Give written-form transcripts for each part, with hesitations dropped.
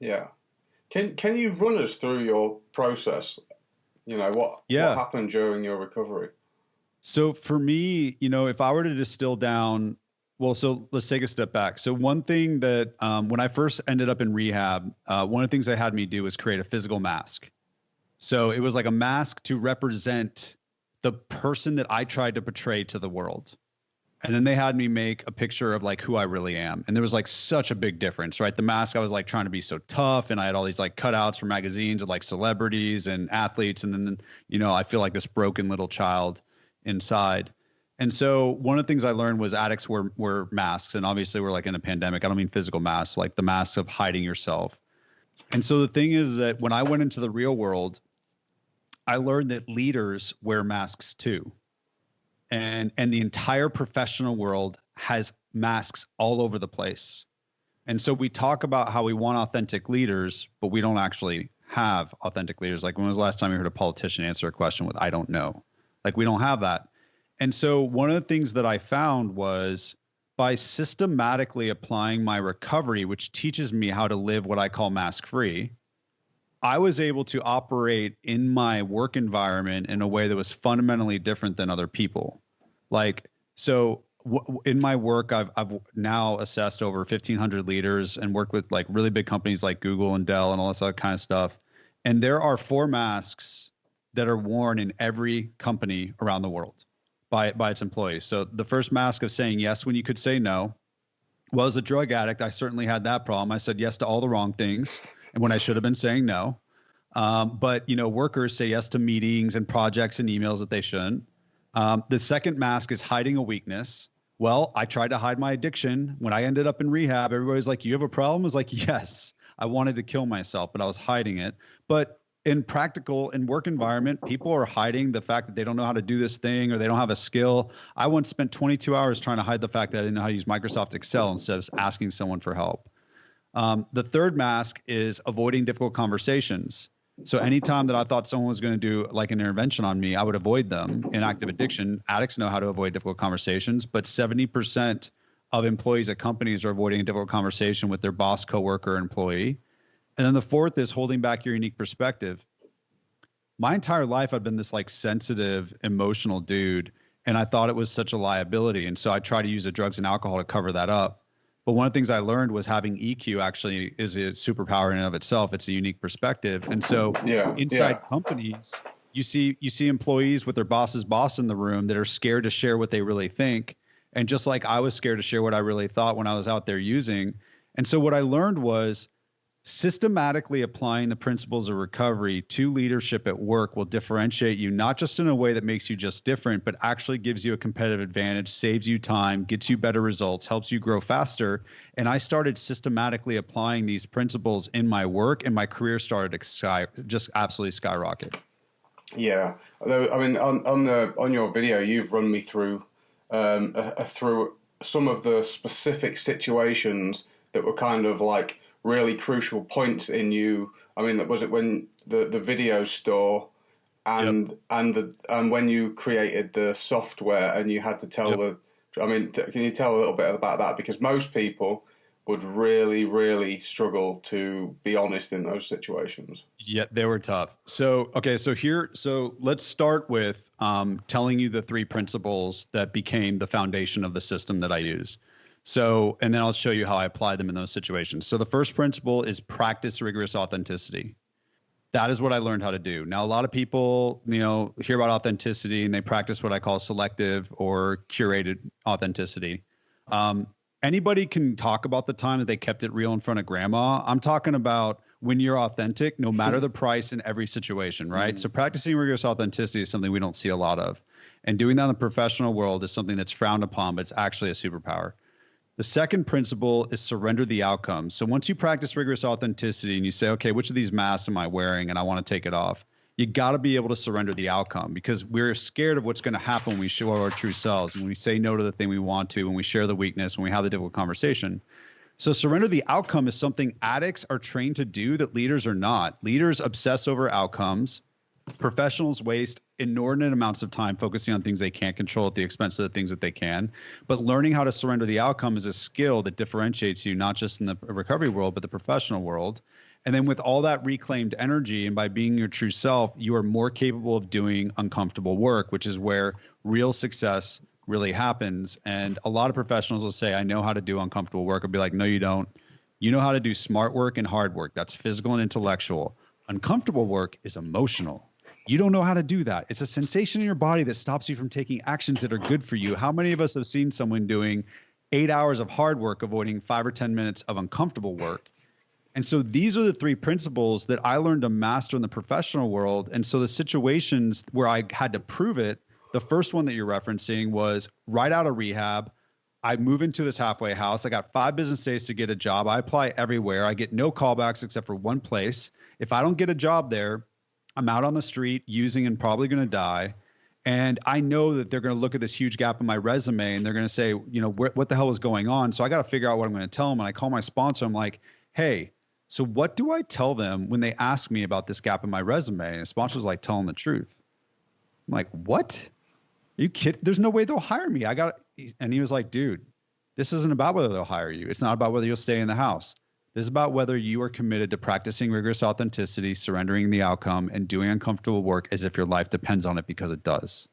Yeah. Can you run us through your process? You know, what Yeah. happened during your recovery? So for me, if I were to distill down, well, so let's take a step back. So one thing that when I first ended up in rehab, one of the things they had me do was create a physical mask. So it was like a mask to represent the person that I tried to portray to the world. And then they had me make a picture of like who I really am. And there was like such a big difference, right? The mask, I was like trying to be so tough, and I had all these like cutouts from magazines of like celebrities and athletes. And then, I feel like this broken little child inside. And so one of the things I learned was addicts were masks. And obviously we're like in a pandemic. I don't mean physical masks, like the masks of hiding yourself. And so the thing is that when I went into the real world, I learned that leaders wear masks too, and the entire professional world has masks all over the place. And so we talk about how we want authentic leaders, but we don't actually have authentic leaders. Like, when was the last time you heard a politician answer a question with "I don't know"? Like, we don't have that. And so one of the things that I found was, by systematically applying my recovery, which teaches me how to live what I call mask free, I was able to operate in my work environment in a way that was fundamentally different than other people. Like, so in my work, I've now assessed over 1,500 leaders and worked with like really big companies like Google and Dell and all this other kind of stuff. And there are four masks that are worn in every company around the world by its employees. So the first mask of saying yes when you could say no. Well, as a drug addict, I certainly had that problem. I said yes to all the wrong things, and when I should have been saying no. But workers say yes to meetings and projects and emails that they shouldn't. The second mask is hiding a weakness. Well, I tried to hide my addiction. When I ended up in rehab, everybody's like, "You have a problem?" I was like, "Yes." I wanted to kill myself, but I was hiding it. But in practical and work environment, people are hiding the fact that they don't know how to do this thing or they don't have a skill. I once spent 22 hours trying to hide the fact that I didn't know how to use Microsoft Excel instead of asking someone for help. The third mask is avoiding difficult conversations. So anytime that I thought someone was going to do like an intervention on me, I would avoid them. In active addiction, addicts know how to avoid difficult conversations, but 70% of employees at companies are avoiding a difficult conversation with their boss, coworker, employee. And then the fourth is holding back your unique perspective. My entire life, I've been this like sensitive, emotional dude, and I thought it was such a liability. And so I tried to use the drugs and alcohol to cover that up. But one of the things I learned was having EQ actually is a superpower in and of itself. It's a unique perspective. And so Yeah, inside yeah, companies, you see employees with their boss's boss in the room that are scared to share what they really think. And just like I was scared to share what I really thought when I was out there using. And so what I learned was systematically applying the principles of recovery to leadership at work will differentiate you, not just in a way that makes you just different, but actually gives you a competitive advantage, saves you time, gets you better results, helps you grow faster. And I started systematically applying these principles in my work, and my career started to just absolutely skyrocket. yeah. Although, I mean, on your video, you've run me through through some of the specific situations that were kind of like really crucial points in you. I mean, was it when the video store Yep. and when you created the software and you had to tell Yep. the, I mean, can you tell a little bit about that? Because most people would really, really struggle to be honest in those situations. Yeah, they were tough. So, okay, so let's start with telling you the three principles that became the foundation of the system that I use. So, and then I'll show you how I apply them in those situations. So, the first principle is practice rigorous authenticity. That is what I learned how to do. Now, a lot of people, hear about authenticity and they practice what I call selective or curated authenticity. Um, Anybody can talk about the time that they kept it real in front of grandma. I'm talking about when you're authentic, no matter the price in every situation, right? Mm. So practicing rigorous authenticity is something we don't see a lot of. And doing that in the professional world is something that's frowned upon, but it's actually a superpower. The second principle is surrender the outcome. So once you practice rigorous authenticity and you say, okay, which of these masks am I wearing and I want to take it off, you got to be able to surrender the outcome, because we're scared of what's going to happen when we show our true selves, when we say no to the thing we want to, when we share the weakness, when we have the difficult conversation. So surrender the outcome is something addicts are trained to do that leaders are not. Leaders obsess over outcomes. Professionals waste inordinate amounts of time focusing on things they can't control at the expense of the things that they can. But learning how to surrender the outcome is a skill that differentiates you, not just in the recovery world, but the professional world. And then with all that reclaimed energy and by being your true self, you are more capable of doing uncomfortable work, which is where real success really happens. And a lot of professionals will say, I know how to do uncomfortable work. I'll be like, no, you don't. You know how to do smart work and hard work. That's physical and intellectual. Uncomfortable work is emotional. You don't know how to do that. It's a sensation in your body that stops you from taking actions that are good for you. How many of us have seen someone doing 8 hours of hard work, avoiding 5 or 10 minutes of uncomfortable work? And so these are the three principles that I learned to master in the professional world. And so the situations where I had to prove it, the first one that you're referencing was right out of rehab. I move into this halfway house. I got 5 business days to get a job. I apply everywhere. I get no callbacks except for one place. If I don't get a job there, I'm out on the street using and probably going to die. And I know that they're going to look at this huge gap in my resume and they're going to say, you know, what the hell is going on? So I got to figure out what I'm going to tell them. And I call my sponsor. I'm like, hey, so what do I tell them when they ask me about this gap in my resume? And the sponsor's like, tell them the truth. I'm like, what? Are you kidding? There's no way they'll hire me. And he was like, dude, this isn't about whether they'll hire you. It's not about whether you'll stay in the house. This is about whether you are committed to practicing rigorous authenticity, surrendering the outcome, and doing uncomfortable work as if your life depends on it, because it does.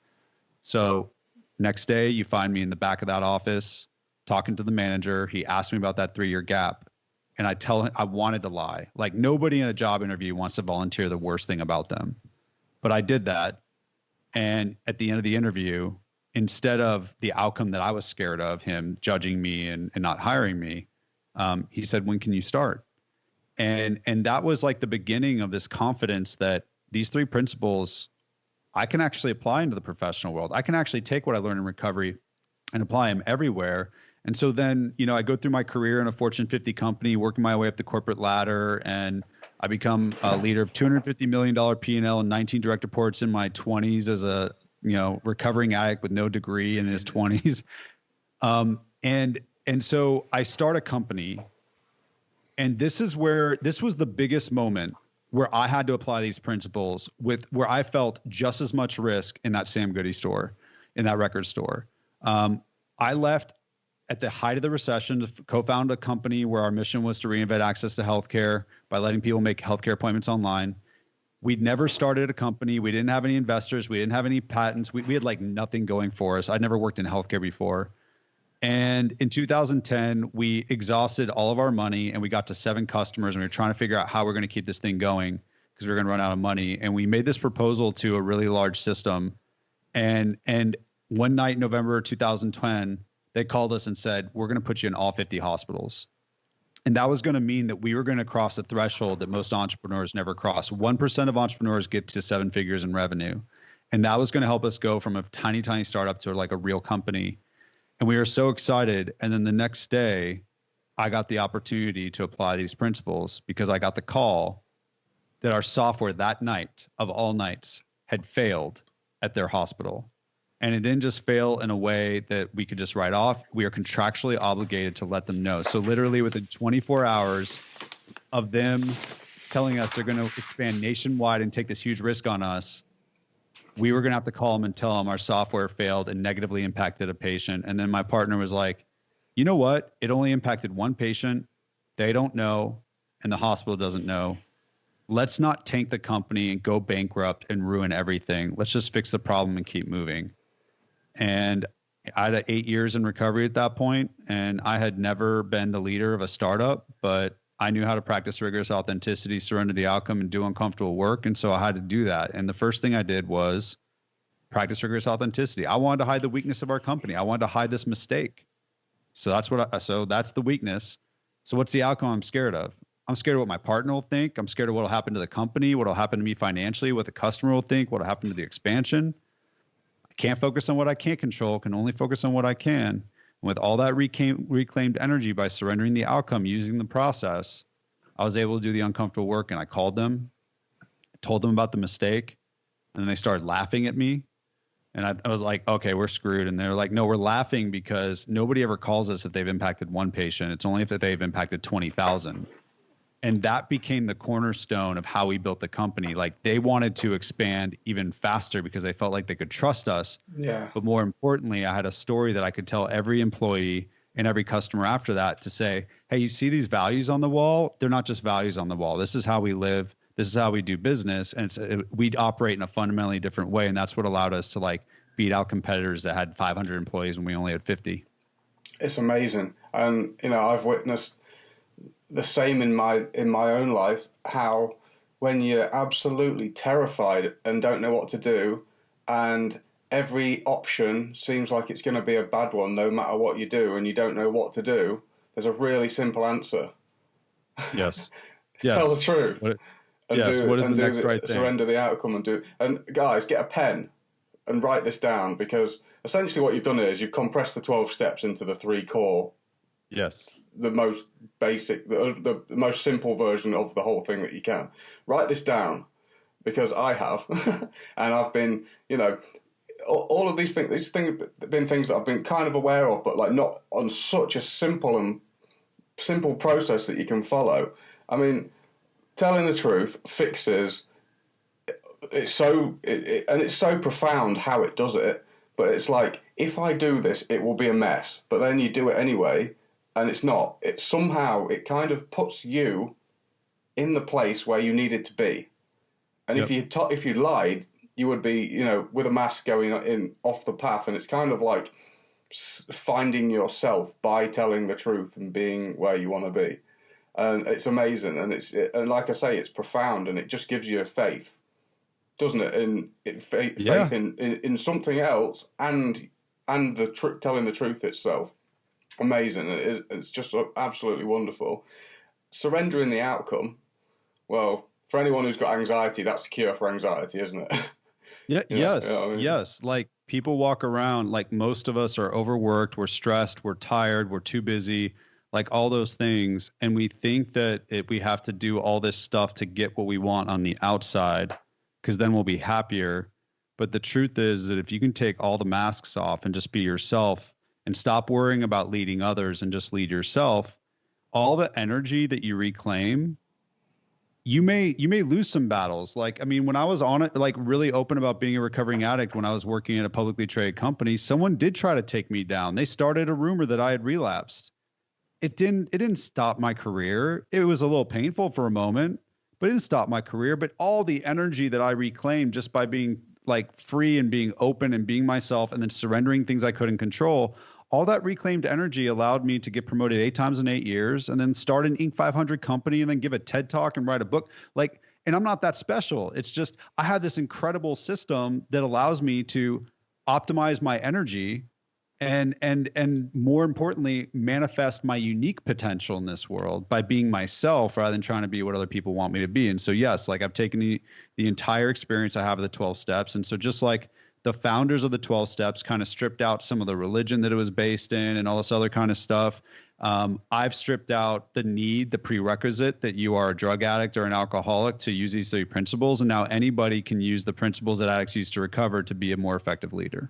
So next day, you find me in the back of that office talking to the manager. He asked me about that 3-year gap. And I tell him I wanted to lie. Like, nobody in a job interview wants to volunteer the worst thing about them. But I did that. And at the end of the interview, instead of the outcome that I was scared of, him judging me and not hiring me, he said, when can you start? And that was like the beginning of this confidence that these 3 principles I can actually apply into the professional world. I can actually take what I learned in recovery and apply them everywhere. And so then, you know, I go through my career in a Fortune 50 company, working my way up the corporate ladder, and I become a leader of $250 million P&L and 19 direct reports in my 20s as a, you know, recovering addict with no degree in his 20s. And so I start a company, and this was the biggest moment where I had to apply these principles where I felt just as much risk in that Sam Goody store, in that record store. I left at the height of the recession to co-found a company where our mission was to reinvent access to healthcare by letting people make healthcare appointments online. We'd never started a company. We didn't have any investors. We didn't have any patents. We had like nothing going for us. I'd never worked in healthcare before. And in 2010, we exhausted all of our money and we got to 7 customers, and we were trying to figure out how we're going to keep this thing going because we were going to run out of money. And we made this proposal to a really large system. And one night, November 2010, they called us and said, we're going to put you in all 50 hospitals. And that was going to mean that we were going to cross a threshold that most entrepreneurs never cross. 1% of entrepreneurs get to 7 figures in revenue. And that was going to help us go from a tiny, tiny startup to like a real company. And we were so excited. And then the next day, I got the opportunity to apply these principles because I got the call that our software that night of all nights had failed at their hospital. And it didn't just fail in a way that we could just write off. We are contractually obligated to let them know. So literally within 24 hours of them telling us they're going to expand nationwide and take this huge risk on us, we were going to have to call them and tell them our software failed and negatively impacted a patient. And then my partner was like, you know what? It only impacted 1 patient. They don't know, and the hospital doesn't know. Let's not tank the company and go bankrupt and ruin everything. Let's just fix the problem and keep moving. And I had 8 years in recovery at that point, and I had never been the leader of a startup, but I knew how to practice rigorous authenticity, surrender the outcome, and do uncomfortable work. And so I had to do that. And the first thing I did was practice rigorous authenticity. I wanted to hide the weakness of our company. I wanted to hide this mistake. So that's the weakness. So what's the outcome I'm scared of? I'm scared of what my partner will think. I'm scared of what will happen to the company, what will happen to me financially, what the customer will think, what will happen to the expansion. I can't focus on what I can't control, can only focus on what I can. And with all that reclaimed energy by surrendering the outcome, using the process, I was able to do the uncomfortable work. And I called them, told them about the mistake, and then they started laughing at me. And I was like, okay, we're screwed. And they're like, no, we're laughing because nobody ever calls us if they've impacted 1 patient. It's only if they've impacted 20,000. And that became the cornerstone of how we built the company. Like they wanted to expand even faster because they felt like they could trust us. Yeah. But more importantly, I had a story that I could tell every employee and every customer after that to say, hey, you see these values on the wall? They're not just values on the wall. This is how we live. This is how we do business. And we operate in a fundamentally different way. And that's what allowed us to like beat out competitors that had 500 employees when we only had 50. It's amazing. And, you know, I've witnessed the same in my own life, how when you're absolutely terrified and don't know what to do, and every option seems like it's going to be a bad one no matter what you do, and you don't know what to do, there's a really simple answer. Yes. Tell the truth. What is the next right thing? Surrender the outcome and do. And guys, get a pen and write this down, because essentially what you've done is you've compressed the 12 steps into the 3 core. Yes. The most basic, the most simple version of the whole thing that you can. Write this down, because I have, and I've been, you know, all of these things have been things that I've been kind of aware of, but like not on such a simple process that you can follow. I mean, telling the truth fixes. It's so profound how it does it, but it's like, if I do this, it will be a mess. But then you do it anyway. And it's not. It somehow, it kind of puts you in the place where you needed to be. And yep. if you lied, you would be, you know, with a mask going in off the path. And it's kind of like finding yourself by telling the truth and being where you want to be. And it's amazing. And like I say, it's profound, and it just gives you a faith, doesn't it? Faith in something else, and telling the truth itself. Amazing. It's just absolutely wonderful. Surrendering the outcome. Well, for anyone who's got anxiety, that's the cure for anxiety, isn't it? Yeah. Yes. Like people walk around, like most of us are overworked, we're stressed, we're tired, we're too busy, like all those things. And we think that we have to do all this stuff to get what we want on the outside, because then we'll be happier. But the truth is that if you can take all the masks off and just be yourself, and stop worrying about leading others and just lead yourself, all the energy that you reclaim, you may lose some battles. Like, I mean, when I was on it, like really open about being a recovering addict, when I was working at a publicly traded company, someone did try to take me down. They started a rumor that I had relapsed. It didn't stop my career. It was a little painful for a moment, but it didn't stop my career. But all the energy that I reclaimed just by being like free and being open and being myself, and then surrendering things I couldn't control, all that reclaimed energy allowed me to get promoted 8 times in 8 years, and then start an Inc. 500 company, and then give a TED talk and write a book. Like, and I'm not that special. It's just, I had this incredible system that allows me to optimize my energy and more importantly, manifest my unique potential in this world by being myself rather than trying to be what other people want me to be. And so, yes, like I've taken the entire experience I have of the 12 steps. And so just like the founders of the 12 steps kind of stripped out some of the religion that it was based in and all this other kind of stuff, I've stripped out the prerequisite that you are a drug addict or an alcoholic to use these 3 principles. And now anybody can use the principles that addicts use to recover to be a more effective leader.